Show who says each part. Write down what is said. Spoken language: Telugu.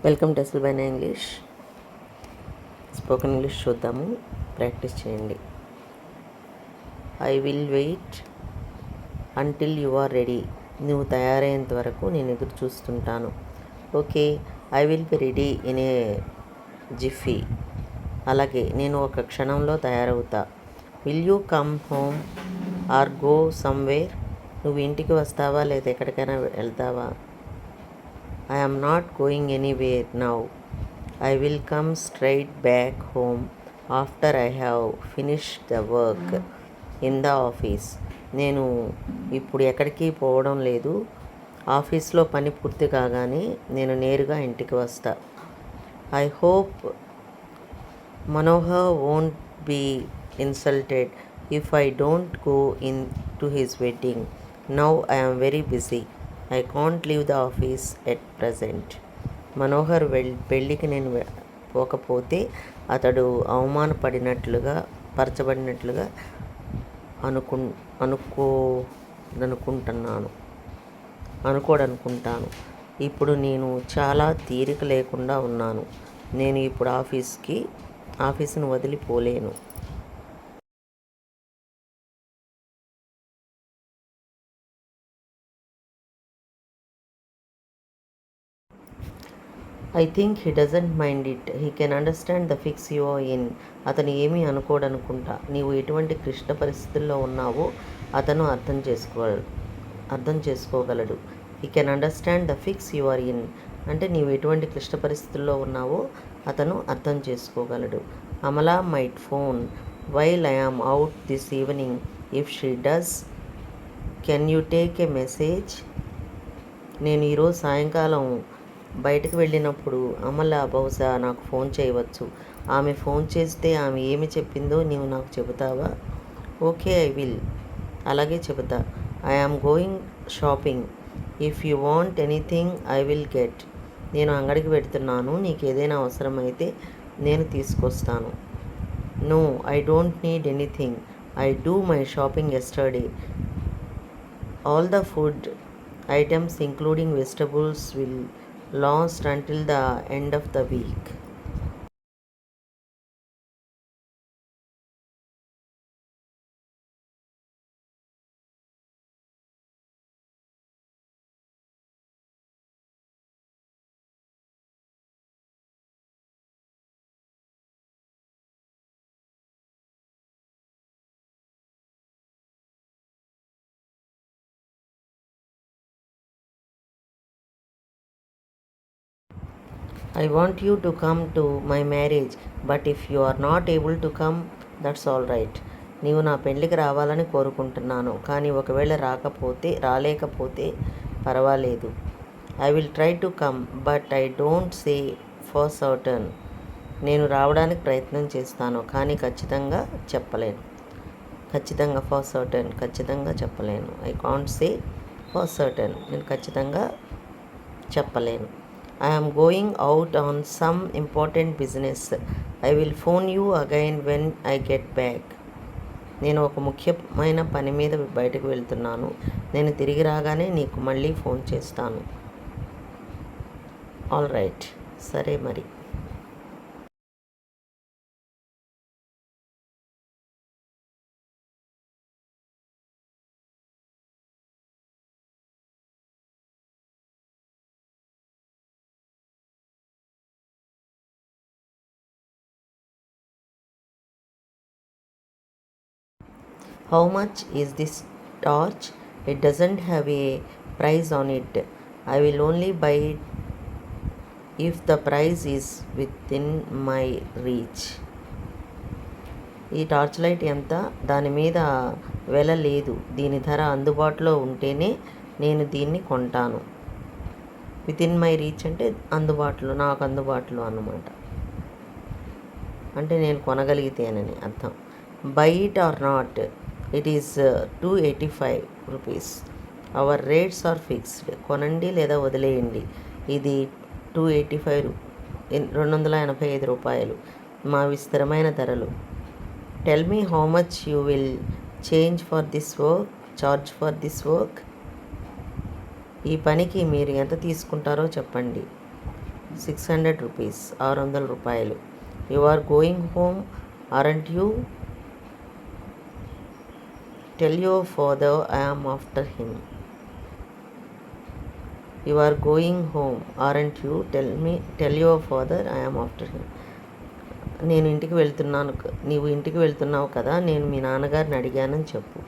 Speaker 1: Welcome to SL English. Spoken English చూద్దాము, ప్రాక్టీస్ చేయండి. I will wait until you are ready. నువ్వు తయారయ్యేంత వరకు నేను ఎదురు చూస్తుంటాను. Okay, I will be ready in a jiffy. అలాగే, నేను ఒక క్షణంలో తయారవుతా. Will you come home or go somewhere. నువ్వు ఇంటికి వస్తావా లేదా ఎక్కడికైనా వెళ్తావా? I am not going anywhere now. I will come straight back home after I have finished the work in the office. నేను ఇప్పుడు ఎక్కడికి పోవడం లేదు. ఆఫీస్లో పని పూర్తి కాగానే నేను నేరుగా ఇంటికి వస్తా. I hope Manohar won't be insulted if I don't go in to his wedding. Now I am very busy. I can't leave the office at present. Manohar పెళ్ళికి నేను పోకపోతే అతడు అవమానపడినట్లుగా పరచబడినట్లుగా అనుకోడనుకుంటాను. ఇప్పుడు నేను చాలా తీరిక లేకుండా ఉన్నాను. నేను ఇప్పుడు ఆఫీసును వదిలిపోలేను. I think he doesn't mind it. He can understand the fix you are in. అతను ఏమీ అనుకోడనుకుంటా. నీవు ఎటువంటి క్లిష్ట పరిస్థితుల్లో ఉన్నావో అతను అర్థం చేసుకోగలడు. He can understand the fix you are in అంటే నీవు ఎటువంటి క్లిష్ట పరిస్థితుల్లో ఉన్నావో అతను అర్థం చేసుకోగలడు. Amala might phone while I am out this evening. If she does, can you take a message. నేను ఈరోజు సాయంకాలం బయటకు వెళ్ళినప్పుడు అమల బహుశా నాకు ఫోన్ చేయవచ్చు. ఆమె ఫోన్ చేస్తే ఆమె ఏమి చెప్పిందో నీవు నాకు చెబుతావా? Okay, I will. అలాగే చెబుతా. I am going shopping. If you want anything I will get. నేను అంగడికి పెడుతున్నాను. నీకు ఏదైనా అవసరమైతే నేను తీసుకొస్తాను. No, I don't need anything. I do my shopping yesterday. All the food items including vegetables will last until the end of the week. I want you to come to my marriage, but if you are not able to come, that's all right. నీవు నా పెళ్ళికి రావాలని కోరుకుంటున్నాను, కానీ ఒకవేళ రాలేకపోతే పర్వాలేదు. I will try to come, but I don't say for certain. నేను రావడానికి ప్రయత్నం చేస్తాను, కానీ ఖచ్చితంగా చెప్పలేను. I can't say for certain. నేను ఖచ్చితంగా చెప్పలేను. I am going out on some important business. I will phone you again when I get back. నేను ఒక ముఖ్యమైన పని మీద బయటకు వెళ్తున్నాను. నేను తిరిగి రాగానే నీకు మళ్ళీ ఫోన్ చేస్తాను. ఆల్ రైట్, సరే మరి. How much is this torch? It doesn't have a price on it. I will only buy it if the price is within my reach. ఈ టార్చ్ లైట్ ఎంత? దాని మీద వెల లేదు. దీని ధర అందుబాటులో ఉంటేనే నేను దీన్ని కొంటాను. వితిన్ మై రీచ్ అంటే నాకు అందుబాటులో అన్నమాట. అంటే నేను కొనగలిగితేనని అర్థం. Buy it or not, it is 285 rupees. Our rates are fixed. కొనండి లేదా వదిలేయండి. ఇది 285 రూపాయలు. మావి స్థిరమైన ధరలు. Tell me how much you will charge for this work. ఈ పనికి మీరు ఎంత తీసుకుంటారో చెప్పండి. 600 రూపీస్, 600 రూపాయలు. You are going home aren't you? Tell your father I am after him. You are going home aren't you? Tell your father I am after him. నీవు ఇంటికి వెళ్తున్నావు కదా, నేను మీ నాన్నగారిని అడిగానని చెప్పు.